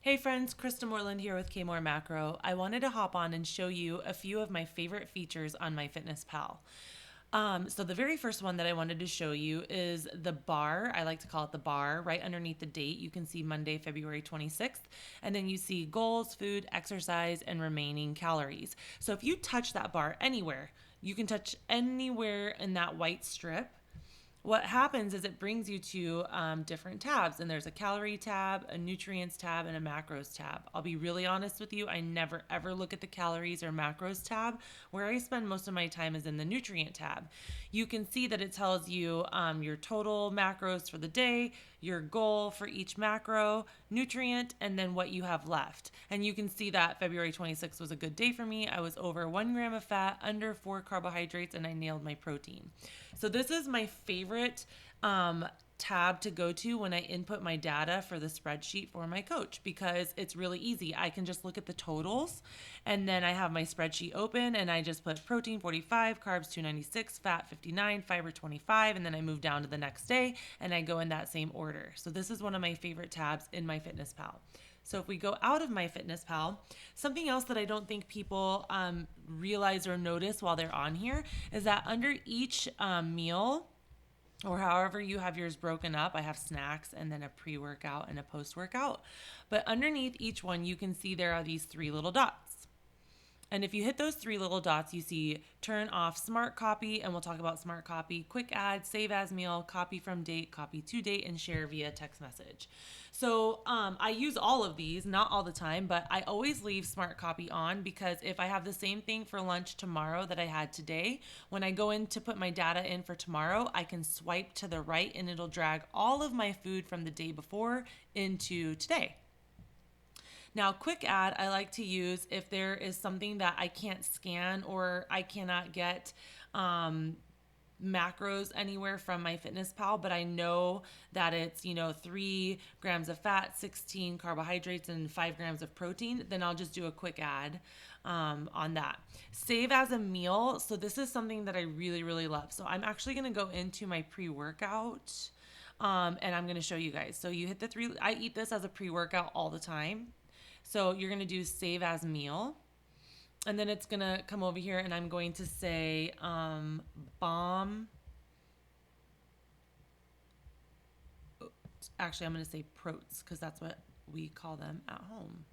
Hey friends, Krista Moreland here with K More Macro. I wanted to hop on and show you a few of my favorite features on MyFitnessPal. So the very first one that I wanted to show you is the bar. I like to call it the bar. Right underneath the date, you can see Monday, February 26th, and then you see goals, food, exercise, and remaining calories. So if you touch that bar anywhere, you can touch anywhere in that white strip. What happens is it brings you to different tabs, and there's a calorie tab, a nutrients tab, and a macros tab. I'll be really honest with you, I never ever look at the calories or macros tab. Where I spend most of my time is in the nutrient tab. You can see that it tells you your total macros for the day, your goal for each macro, nutrient, and then what you have left. And you can see that February 26th was a good day for me. I was over 1 gram of fat, under 4 carbohydrates, and I nailed my protein. So this is my favorite tab to go to when I input my data for the spreadsheet for my coach, because it's really easy. I can just look at the totals, and then I have my spreadsheet open and I just put protein 45, carbs 296, fat 59, fiber 25, and then I move down to the next day and I go in that same order. So this is one of my favorite tabs in MyFitnessPal. So if we go out of MyFitnessPal, something else that I don't think people realize or notice while they're on here is that under each meal, or however you have yours broken up, I have snacks and then a pre-workout and a post-workout. But underneath each one, you can see there are these 3 little dots. And if you hit those 3 little dots, you see turn off smart copy, and we'll talk about smart copy, quick add, save as meal, copy from date, copy to date, and share via text message. So I use all of these, not all the time, but I always leave smart copy on, because if I have the same thing for lunch tomorrow that I had today, when I go in to put my data in for tomorrow, I can swipe to the right and it'll drag all of my food from the day before into today. Now, quick add, I like to use if there is something that I can't scan or I cannot get macros anywhere from MyFitnessPal, but I know that it's, 3 grams of fat, 16 carbohydrates, and 5 grams of protein, then I'll just do a quick add on that. Save as a meal. So this is something that I really, really love. So I'm actually going to go into my pre-workout and I'm going to show you guys. So you hit the 3, I eat this as a pre-workout all the time. So you're going to do save as meal. And then it's going to come over here and I'm going to say bomb. Actually, I'm going to say protes because that's what we call them at home.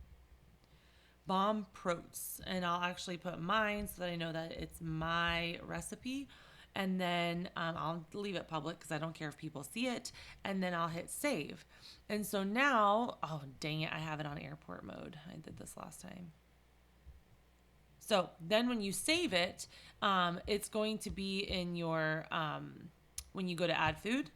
Bomb protes. And I'll actually put mine so that I know that it's my recipe. And then I'll leave it public because I don't care if people see it. And then I'll hit save. And so now, oh, dang it, I have it on airport mode. I did this last time. So then when you save it, it's going to be in your, when you go to add food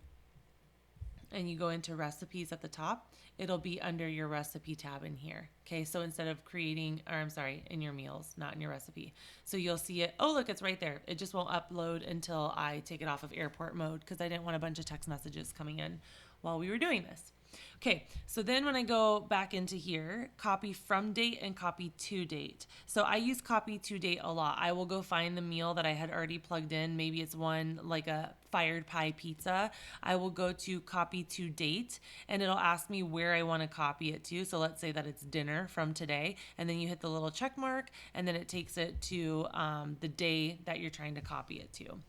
and you go into recipes at the top, it'll be under your recipe tab in here. Okay, so instead of in your meals, not in your recipe. So you'll see it. Oh, look, it's right there. It just won't upload until I take it off of airport mode because I didn't want a bunch of text messages coming in while we were doing this. Okay, so then when I go back into here, copy from date and copy to date. So I use copy to date a lot. I will go find the meal that I had already plugged in. Maybe it's one like a fired pie pizza. I will go to copy to date and it'll ask me where I want to copy it to. So let's say that it's dinner from today, and then you hit the little check mark and then it takes it to the day that you're trying to copy it to.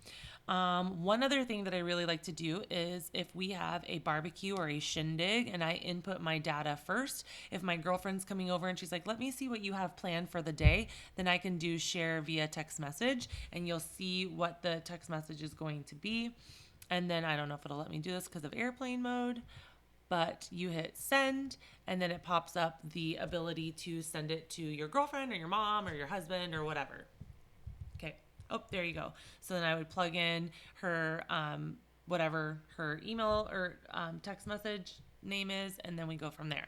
One other thing that I really like to do is if we have a barbecue or a shindig and I input my data first, if my girlfriend's coming over and she's like, let me see what you have planned for the day, then I can do share via text message and you'll see what the text message is going to be. And then I don't know if it'll let me do this because of airplane mode, but you hit send and then it pops up the ability to send it to your girlfriend or your mom or your husband or whatever. Okay. Oh, there you go. So then I would plug in her, whatever her email or text message name is, and then we go from there.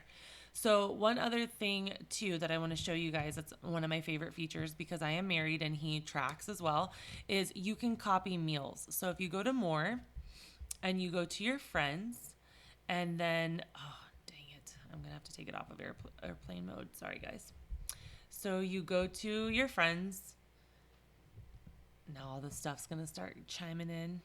So one other thing too that I want to show you guys, that's one of my favorite features because I am married and he tracks as well, is you can copy meals. So if you go to more and you go to your friends and then, oh, dang it, I'm going to have to take it off of airplane mode. Sorry, guys. So you go to your friends. Now all this stuff's going to start chiming in.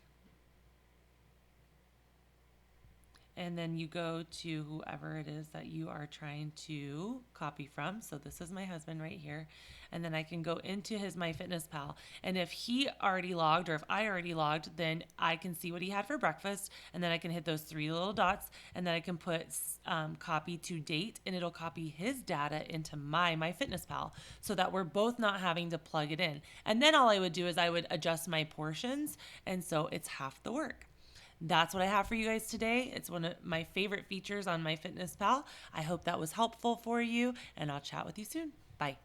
and then you go to whoever it is that you are trying to copy from. So this is my husband right here. And then I can go into his MyFitnessPal. And if he already logged or if I already logged, then I can see what he had for breakfast. And then I can hit those three little dots, and then I can put copy to date, and it'll copy his data into my MyFitnessPal so that we're both not having to plug it in. And then all I would do is I would adjust my portions. And so it's half the work. That's what I have for you guys today. It's one of my favorite features on MyFitnessPal. I hope that was helpful for you, and I'll chat with you soon. Bye.